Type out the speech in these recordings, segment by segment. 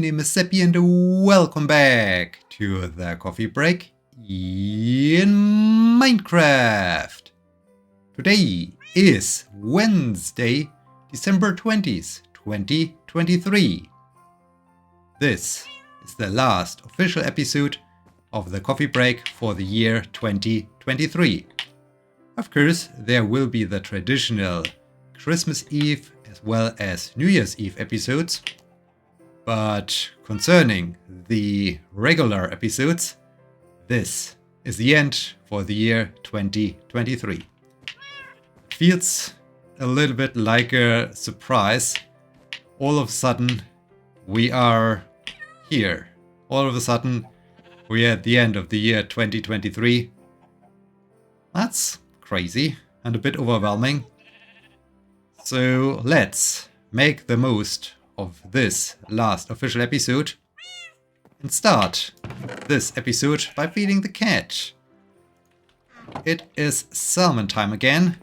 name is Sebbi and welcome back to the coffee break in Minecraft. Today is Wednesday, December 20th, 2023. This is the last official episode of the coffee break for the year 2023. Of course, there will be the traditional Christmas Eve as well as New Year's Eve episodes. But concerning the regular episodes, this is the end for the year 2023. Feels a little bit like a surprise. All of a sudden, we are here. All of a sudden, we're at the end of the year 2023. That's crazy and a bit overwhelming. So let's make the most of this last official episode and start this episode by feeding the cat. It is salmon time again.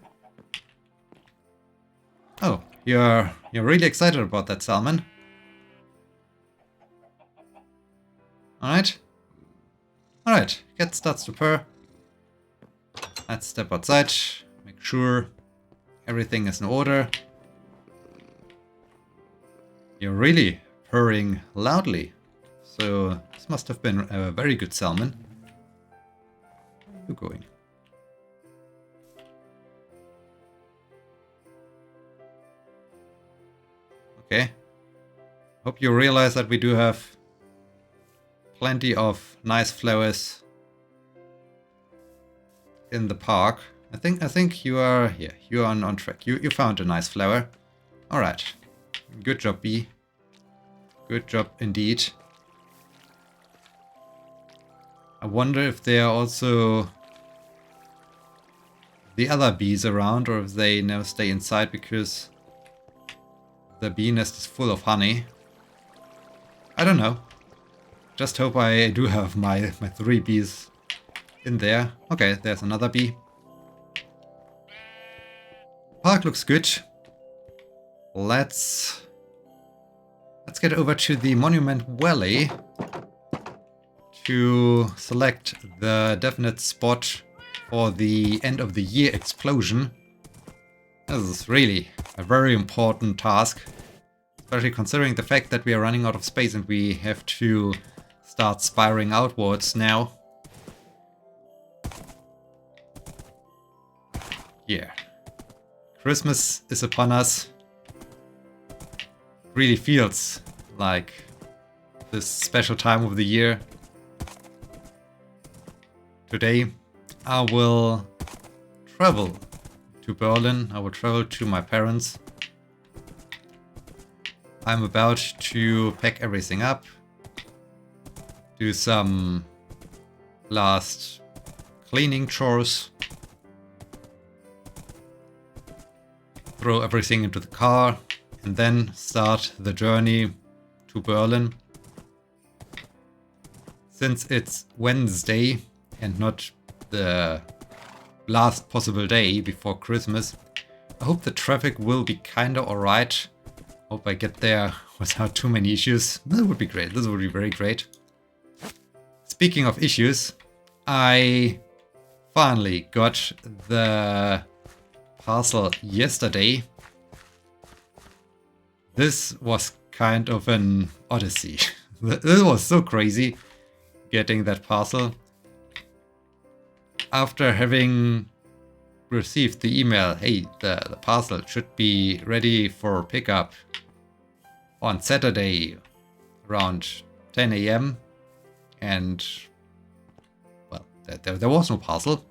Oh, you're really excited about that salmon. Alright, cat starts to purr. Let's step outside, make sure everything is in order. You're really purring loudly, so this must have been a very good salmon. Where are you going? Okay. Hope you realize that we do have plenty of nice flowers in the park. I think you are here. You are on track. You found a nice flower. All right. Good job, bee. Good job indeed. I wonder if there are also the other bees around, or if they now stay inside because the bee nest is full of honey. I don't know. Just hope I do have my 3 bees in there. Okay, there's another bee. Park looks good. Let's get over to the Monument Valley to select the definite spot for the end of the year explosion. This is really a very important task, especially considering the fact that we are running out of space and we have to start spiraling outwards now. Yeah. Christmas is upon us. Really feels like this special time of the year. Today I will travel to Berlin. I will travel to my parents. I'm about to pack everything up, do some last cleaning chores, throw everything into the car, and then start the journey to Berlin. Since it's Wednesday and not the last possible day before Christmas, I hope the traffic will be kinda alright. Hope I get there without too many issues. That would be great. This would be very great. Speaking of issues, I finally got the parcel yesterday. This was kind of an odyssey. This was so crazy getting that parcel. After having received the email, hey, the parcel should be ready for pickup on Saturday around 10 AM. And, well, there was no parcel.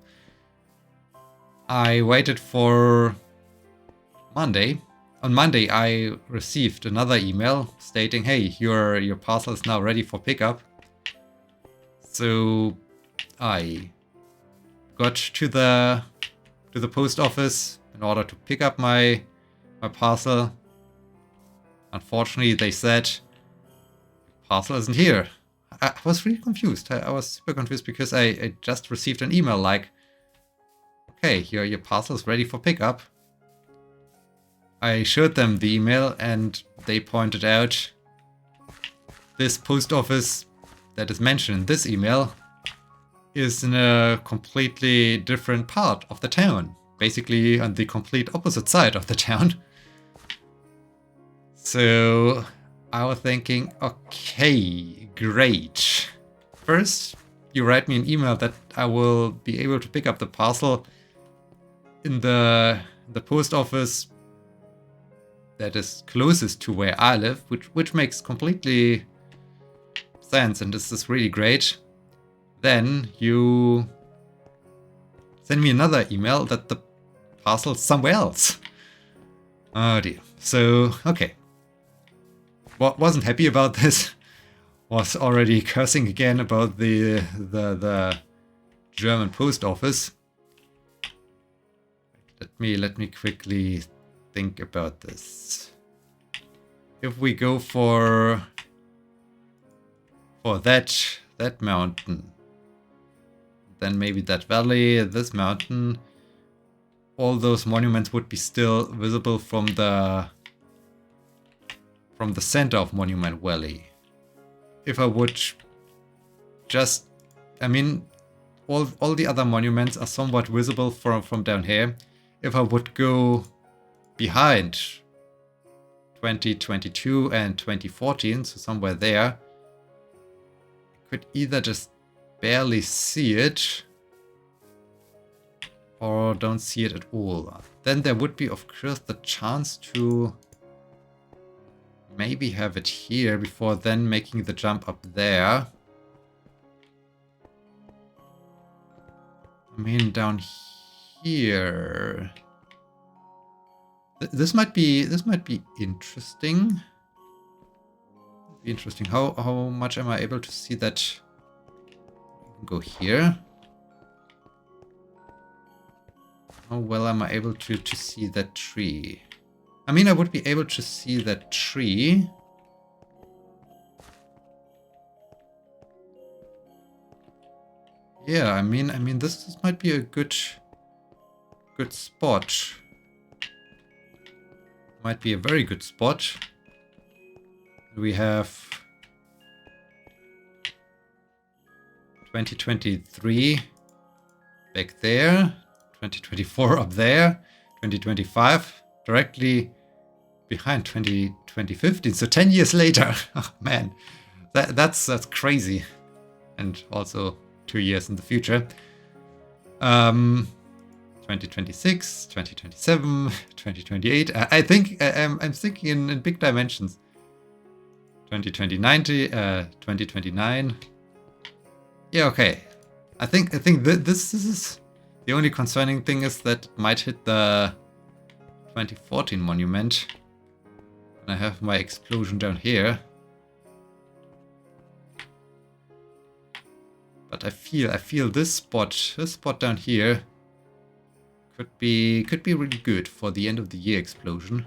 I waited for Monday. On Monday, I received another email stating, "Hey, your parcel is now ready for pickup." So I got to the post office in order to pick up my parcel. Unfortunately, they said parcel isn't here. I was really confused. I was super confused because I just received an email like, "Okay, your parcel is ready for pickup." I showed them the email and they pointed out this post office that is mentioned in this email is in a completely different part of the town. Basically on the complete opposite side of the town. So I was thinking, okay, great. First, you write me an email that I will be able to pick up the parcel in the post office that is closest to where I live, which makes completely sense, and this is really great. Then you send me another email that the parcel's somewhere else. Oh dear. So, okay. Wasn't happy about this. Was already cursing again about the German post office. Let me quickly think about this. If we go for that mountain, then maybe that valley, this mountain, all those monuments would be still visible from the center of Monument Valley. If I would just, I mean, all the other monuments are somewhat visible from down here. If I would go behind 2022 and 2014, so somewhere there, I could either just barely see it or don't see it at all. Then there would be, of course, the chance to maybe have it here before then making the jump up there. I mean, down here. This might be interesting. Interesting. How much am I able to see that? Go here. How well am I able to see that tree? I mean, I would be able to see that tree. Yeah, I mean, this might be a good spot. Might be a very good spot. We have 2023 back there, 2024 up there, 2025 directly behind 2015. So 10 years later. Oh man, that's crazy. And also 2 years in the future. 2026, 2027, 2028. I think I'm thinking in big dimensions. 2029. Yeah, okay. I think this is the only concerning thing is that it might hit the 2014 monument. And I have my explosion down here. But I feel this spot down here could be really good for the end of the year explosion.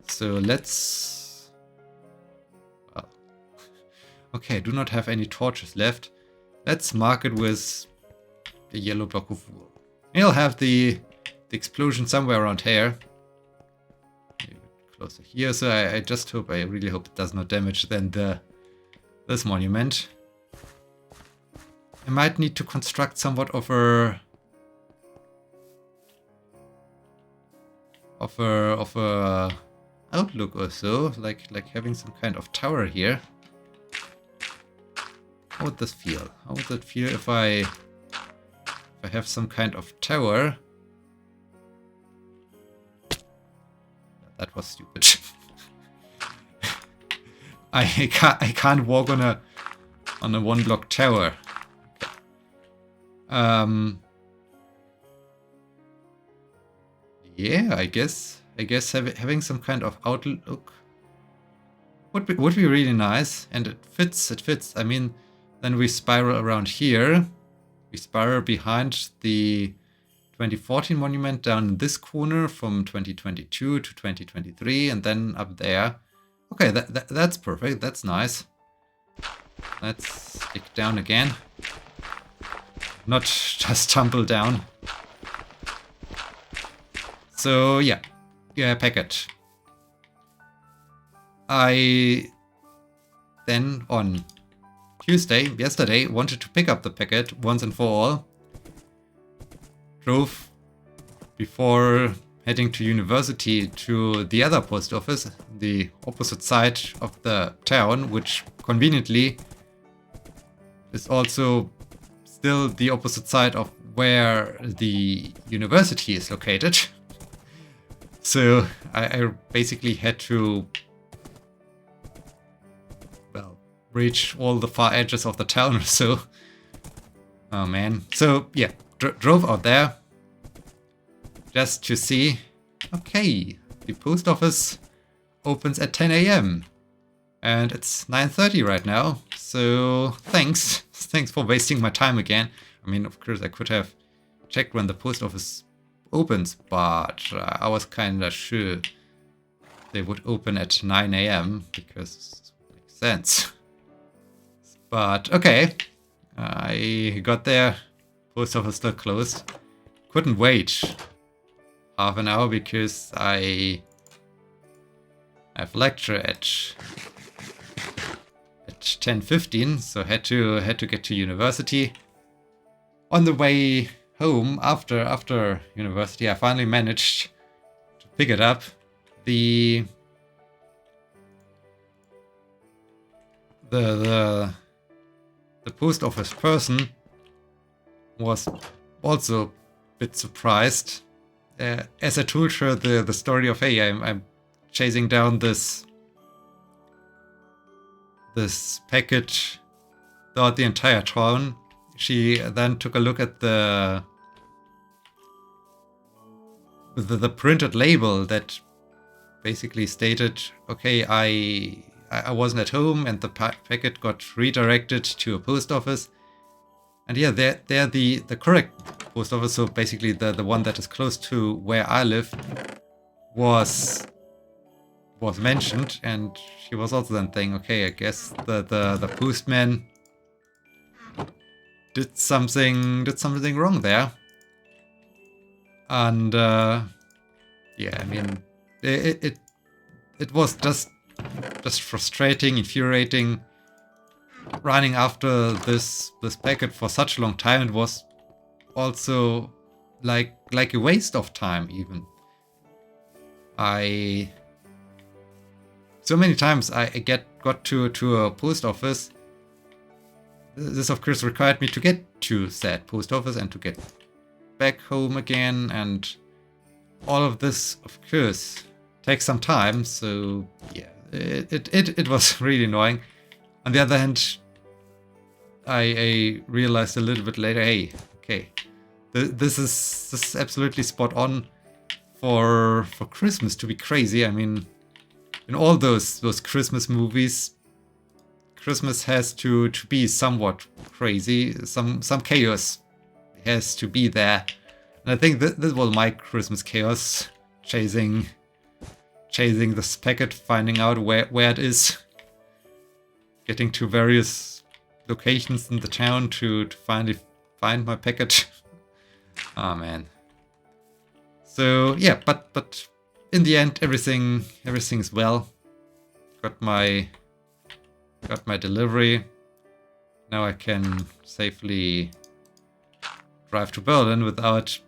So let's. Well, okay, do not have any torches left. Let's mark it with a yellow block of wool. I'll have the explosion somewhere around here. Maybe closer here. So I really hope it does not damage then this monument. I might need to construct somewhat of a outlook or so, like having some kind of tower here. How would this feel? How would it feel if I have some kind of tower? That was stupid. I can't walk on a 1-block tower. Yeah, I guess having some kind of outlook would be really nice, and it fits. I mean, then we spiral around here. We spiral behind the 2014 monument down in this corner from 2022 to 2023, and then up there. Okay, that's perfect. That's nice. Let's dig down again. Not just tumble down. So yeah, packet. I then on Tuesday, yesterday, wanted to pick up the packet once and for all. Drove before heading to university to the other post office, the opposite side of the town, which conveniently is also still the opposite side of where the university is located. So I basically had to, well, reach all the far edges of the town or so. Oh man. So yeah, drove out there just to see, okay, the post office opens at 10 a.m. and it's 9:30 right now. So thanks for wasting my time again. I mean, of course I could have checked when the post office opens, but I was kind of sure they would open at 9 a.m. because it makes sense. But okay, I got there, post office still closed. Couldn't wait half an hour because I have lecture at 10:15, so had to get to university. On the way home after university, I finally managed to pick it up. The post office person was also a bit surprised. As I told her the story of, hey, I'm chasing down this package throughout the entire town. She then took a look at the printed label that basically stated, okay, I wasn't at home and the packet got redirected to a post office. And yeah, they're the correct post office. So basically the one that is close to where I live was mentioned, and she was also then thinking, okay, I guess the postman did something wrong there. And yeah, I mean, it was just frustrating, infuriating, running after this packet for such a long time. It was also like a waste of time even. So many times I got to a post office. This of course required me to get to said post office and to get back home again, and all of this of course takes some time. So yeah, it was really annoying. On the other hand, I realized a little bit later, hey, okay, this is absolutely spot on for Christmas to be crazy. I mean, in all those Christmas movies, Christmas has to be somewhat crazy. Some chaos has to be there. And I think this was my Christmas chaos, chasing this packet, finding out where it is, getting to various locations in the town to finally find my packet. Oh man. So yeah, but in the end, everything's well. Got my delivery. Now I can safely drive to Berlin without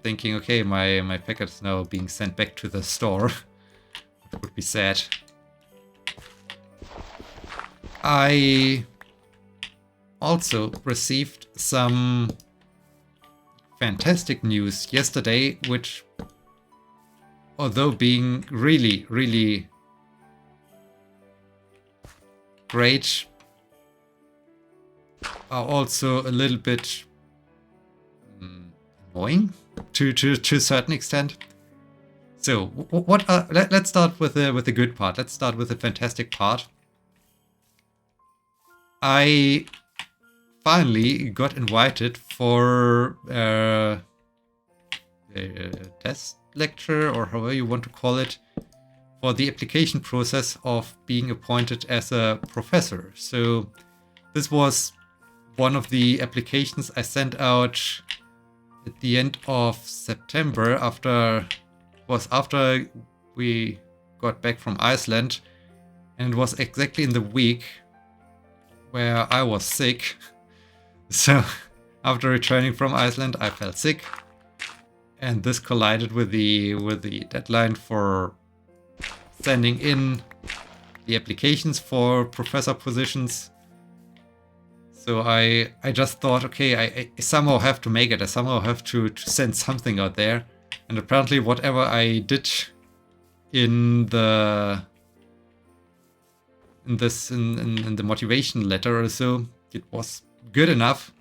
thinking, okay, my packet is now being sent back to the store. That would be sad. I also received some fantastic news yesterday, which, although being really, really great, are also a little bit annoying to a certain extent. So let's start with the good part. Let's start with the fantastic part. I finally got invited for a test lecture, or however you want to call it, for the application process of being appointed as a professor. So this was one of the applications I sent out at the end of September, after we got back from Iceland, and it was exactly in the week where I was sick. So after returning from Iceland, I felt sick, and this collided with the deadline for sending in the applications for professor positions. So I just thought, okay, I somehow have to make it. I somehow have to send something out there. And apparently whatever I did in the motivation letter or so, it was good enough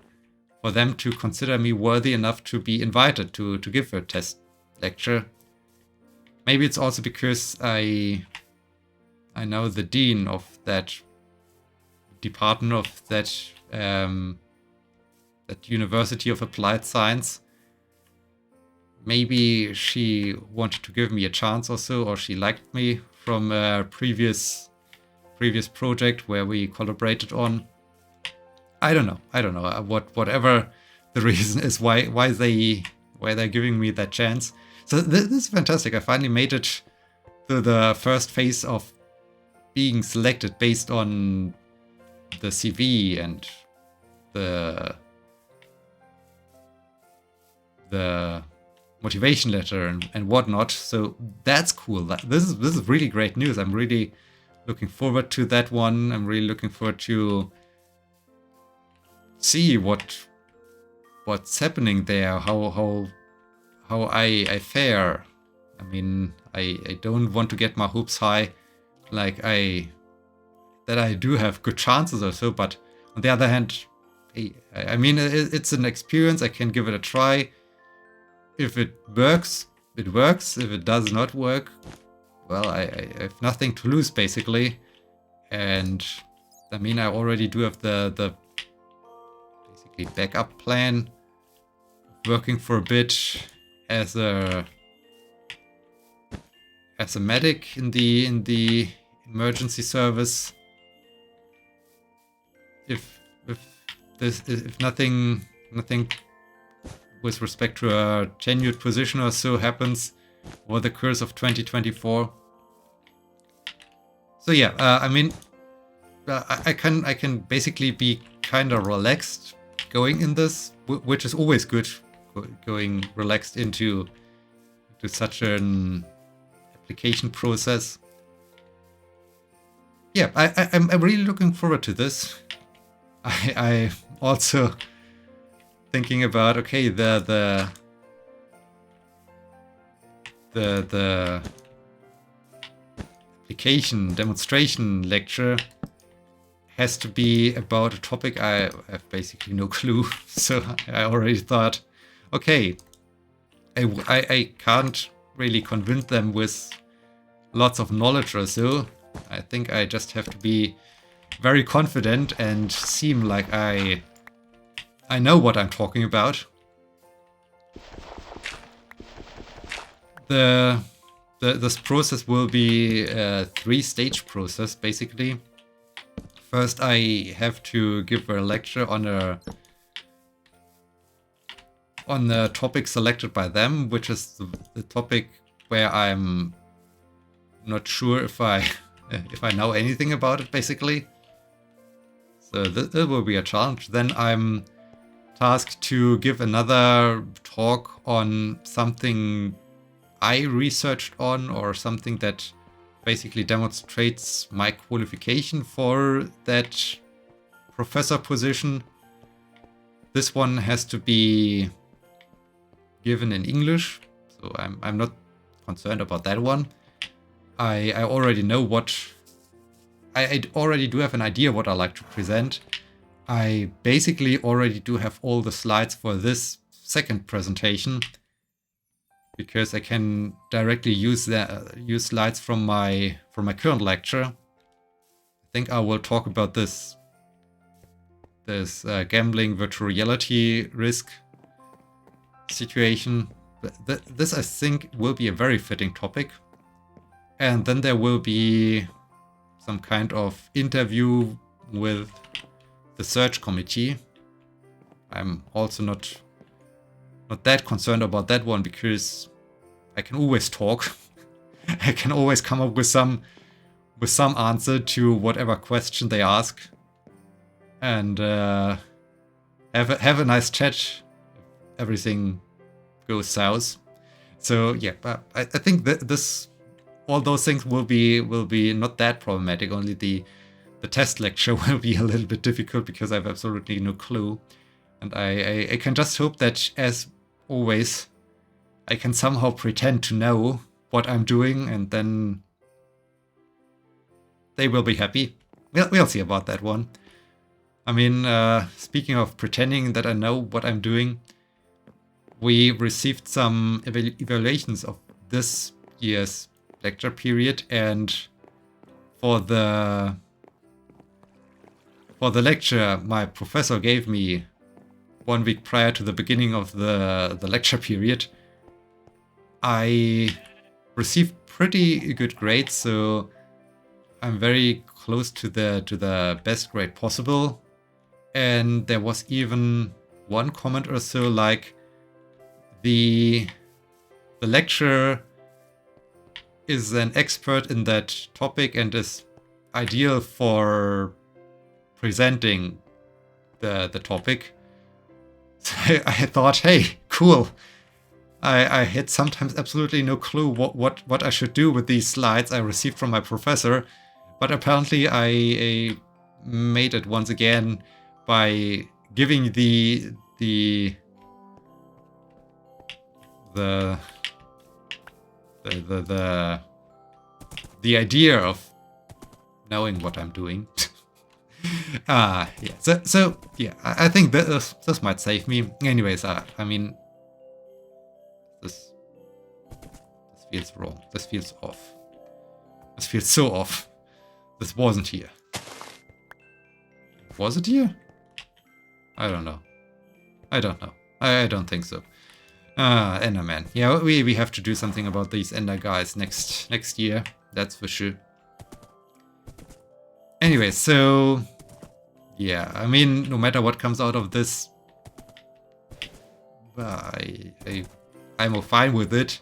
for them to consider me worthy enough to be invited to give a test lecture. Maybe it's also because I know the dean of that department of that University of Applied Science. Maybe she wanted to give me a chance or so, or she liked me from a previous project where we collaborated on. I don't know. Whatever the reason is why they're giving me that chance. So this is fantastic. I finally made it to the first phase of being selected based on the CV and the motivation letter and whatnot. So that's cool. This is really great news. I'm really looking forward to that one. I'm really looking forward to see what's happening there, how I fare. I mean, I don't want to get my hopes high, like that I do have good chances or so, but on the other hand, I mean, it's an experience. I can give it a try. If it works, it works. If it does not work, well, I have nothing to lose, basically. And I mean, I already do have the basically backup plan, working for a bit as a medic in the emergency service. If nothing with respect to a tenured position or so happens over the course of 2024. So yeah, I mean, I can basically be kind of relaxed going in this, which is always good, going relaxed into such an application process. Yeah, I'm really looking forward to this. I also thinking about, okay, the application demonstration lecture has to be about a topic I have basically no clue. So I already thought, okay, I can't really convince them with lots of knowledge or so. I think I just have to be very confident and seem like I know what I'm talking about. This process will be a 3-stage process, basically. First, I have to give a lecture on the topic selected by them, which is the topic where I'm not sure if I know anything about it, basically. So this will be a challenge. Then I'm tasked to give another talk on something I researched on, or something that basically demonstrates my qualification for that professor position. This one has to be given in English, so I'm not concerned about that one. I already know what I already do have an idea what I like to present. I basically already do have all the slides for this second presentation, because I can directly use slides from my current lecture. I think I will talk about this gambling virtual reality risk situation. This I think will be a very fitting topic. And then there will be some kind of interview with the search committee. I'm also not that concerned about that one, because I can always talk. I can always come up with some answer to whatever question they ask. and have a nice chat if everything goes south. So yeah, but I think that all those things will be not that problematic. Only the test lecture will be a little bit difficult because I have absolutely no clue, and I can just hope that, as always, I can somehow pretend to know what I'm doing, and then they will be happy. We'll see about that one. I mean, speaking of pretending that I know what I'm doing, we received some evaluations of this year's lecture period, and for the lecture my professor gave me 1 week prior to the beginning of the lecture period, I received pretty good grades, so I'm very close to the best grade possible. And there was even one comment or so like, the lecturer is an expert in that topic and is ideal for presenting the topic. So I thought, hey, cool. I had sometimes absolutely no clue what I should do with these slides I received from my professor, but apparently I made it once again by giving the idea of knowing what I'm doing. Yeah. So yeah, I think this might save me. Anyways, I mean, this feels wrong. This feels off. This feels so off. This wasn't here. Was it here? I don't know. I don't think so. Enderman. Yeah, we have to do something about these Ender guys next year. That's for sure. Anyway, so yeah, I mean, no matter what comes out of this, I'm fine with it.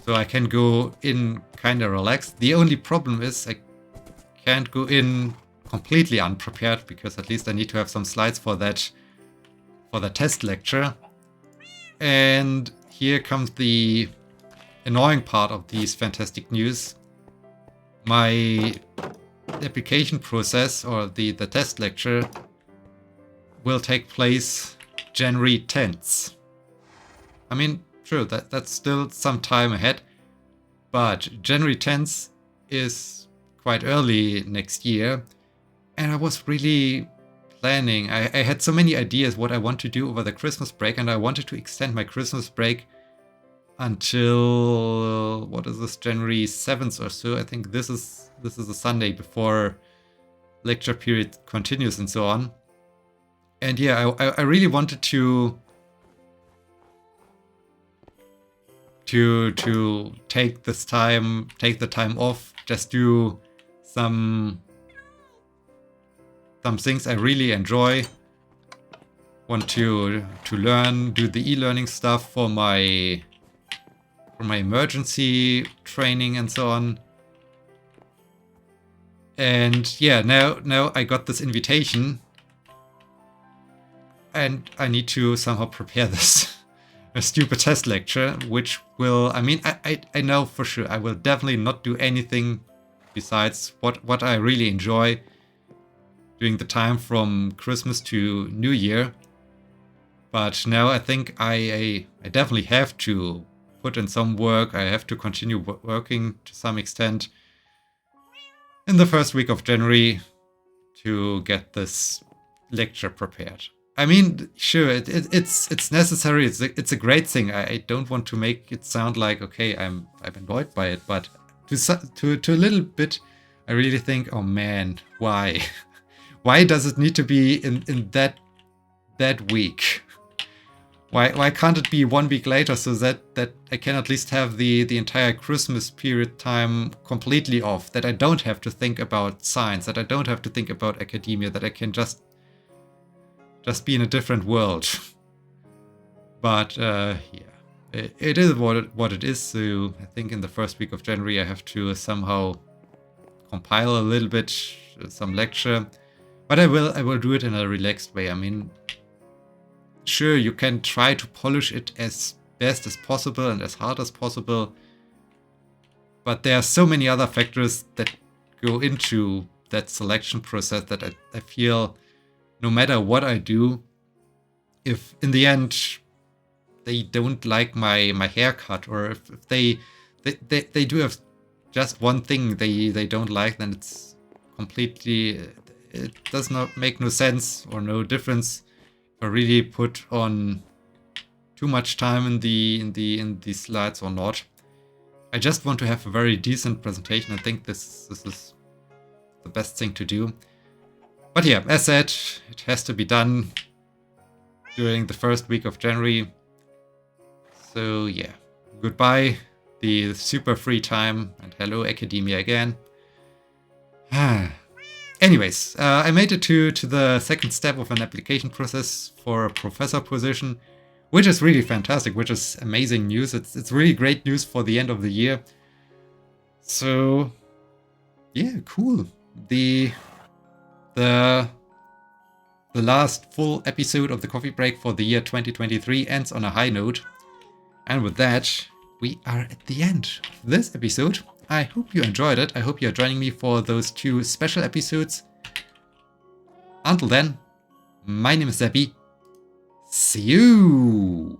So I can go in kind of relaxed. The only problem is I can't go in completely unprepared, because at least I need to have some slides for the test lecture. And here comes the annoying part of these fantastic news. My application process, or the test lecture, will take place January 10th. I mean, sure, that's still some time ahead, but January 10th is quite early next year, and I was really planning. I had so many ideas what I want to do over the Christmas break, and I wanted to extend my Christmas break until, what is this, January 7th or so. I think this is a Sunday before lecture period continues and so on. And yeah, I really wanted to take the time off, just do some things I really enjoy. Want to learn, do the e-learning stuff for my emergency training and so on. And yeah, now I got this invitation, and I need to somehow prepare this a stupid test lecture, which will, I mean, I know for sure I will definitely not do anything besides what I really enjoy during the time from Christmas to New Year. But now I think I definitely have to put in some work. I have to continue working to some extent in the first week of January to get this lecture prepared. I mean, sure, it's necessary. It's a great thing. I don't want to make it sound like, okay, I'm annoyed by it, but to a little bit, I really think, oh man, why? Why does it need to be in that week? Why can't it be 1 week later, so that I can at least have the entire Christmas period time completely off, that I don't have to think about science, that I don't have to think about academia, that I can just be in a different world. But yeah, it is what it is. So I think in the first week of January I have to somehow compile a little bit some lecture. But I will do it in a relaxed way. I mean, sure, you can try to polish it as best as possible and as hard as possible, but there are so many other factors that go into that selection process that I feel no matter what I do, if in the end they don't like my haircut, or if they do have just one thing they don't like, then it's completely, it does not make no sense or no difference if I really put on too much time in the slides or not. I just want to have a very decent presentation. I think this is the best thing to do. But yeah, as said, it has to be done during the first week of January. So yeah, goodbye the super free time, and hello academia again. Anyways, I made it to the second step of an application process for a professor position, which is really fantastic, which is amazing news. It's really great news for the end of the year. So yeah, cool. The last full episode of the coffee break for the year 2023 ends on a high note. And with that, we are at the end of this episode. I hope you enjoyed it. I hope you're joining me for those 2 special episodes. Until then, my name is Sebbi. See you!